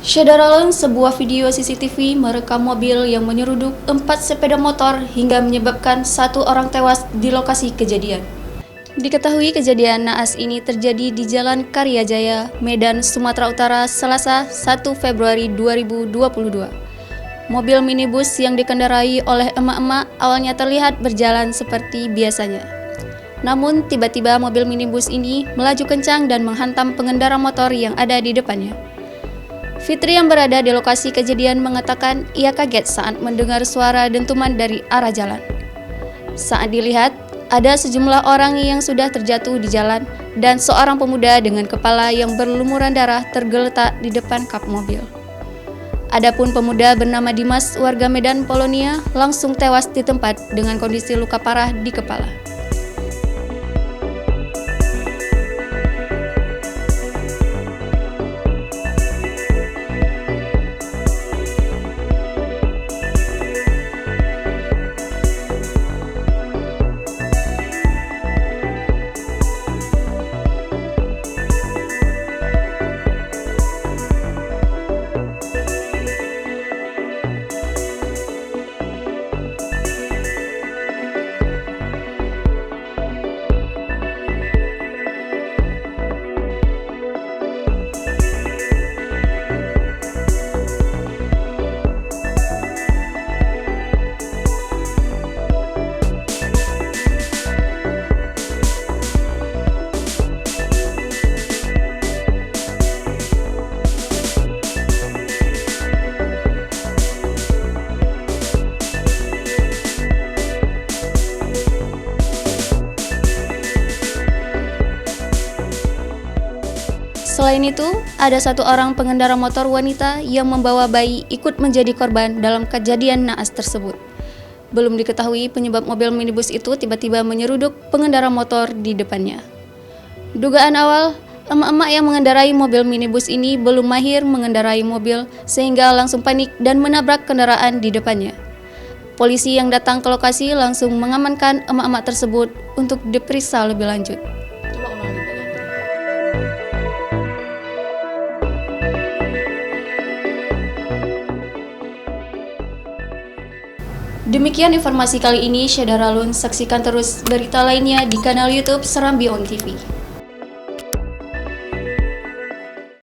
Syederalun, sebuah video CCTV merekam mobil yang menyeruduk 4 sepeda motor hingga menyebabkan 1 orang tewas di lokasi kejadian. Diketahui kejadian naas ini terjadi di Jalan Karyajaya, Medan, Sumatera Utara, Selasa 1 Februari 2022. Mobil minibus yang dikendarai oleh emak-emak awalnya terlihat berjalan seperti biasanya. Namun tiba-tiba mobil minibus ini melaju kencang dan menghantam pengendara motor yang ada di depannya. Fitri yang berada di lokasi kejadian mengatakan ia kaget saat mendengar suara dentuman dari arah jalan. Saat dilihat, ada sejumlah orang yang sudah terjatuh di jalan dan seorang pemuda dengan kepala yang berlumuran darah tergeletak di depan kap mobil. Adapun pemuda bernama Dimas warga Medan Polonia langsung tewas di tempat dengan kondisi luka parah di kepala. Selain itu, ada 1 orang pengendara motor wanita yang membawa bayi ikut menjadi korban dalam kejadian naas tersebut. Belum diketahui penyebab mobil minibus itu tiba-tiba menyeruduk pengendara motor di depannya. Dugaan awal, emak-emak yang mengendarai mobil minibus ini belum mahir mengendarai mobil sehingga langsung panik dan menabrak kendaraan di depannya. Polisi yang datang ke lokasi langsung mengamankan emak-emak tersebut untuk diperiksa lebih lanjut. Demikian informasi kali ini, Syederalun. Saksikan terus berita lainnya di kanal YouTube Serambi On TV.